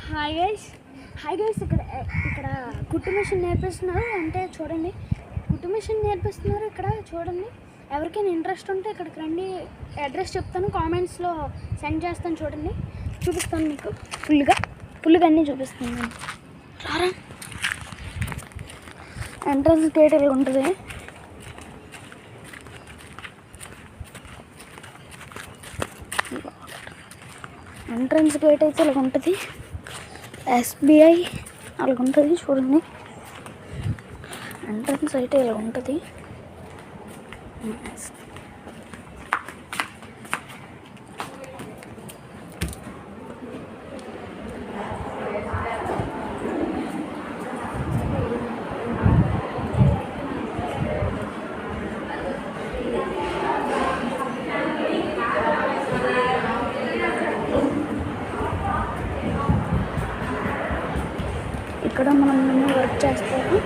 Hi guys ఇక్కడ కుట్టు machine నేర్పిస్తున్నారు. అంటే చూడండి, కుట్టు మిషన్ నేర్పిస్తున్నారు ఇక్కడ చూడండి. ఎవరికైనా ఇంట్రెస్ట్ ఉంటే ఇక్కడికి రండి. అడ్రస్ చెప్తాను, కామెంట్స్లో సెండ్ చేస్తాను. చూడండి, చూపిస్తాను మీకు ఫుల్గా అన్నీ చూపిస్తాను. రారా, ఎంట్రన్స్ గేట్ ఇలా ఉంటుంది. ఎంట్రన్స్ గేట్ అయితే ఇలా ఉంటుంది. ఎస్బీఐ అలాగ ఉంటుంది చూడండి. ఎంట్రన్స్ అయితే ఇలా ఉంటుంది. ఇక్కడ మనం వర్క్ చేస్తాము.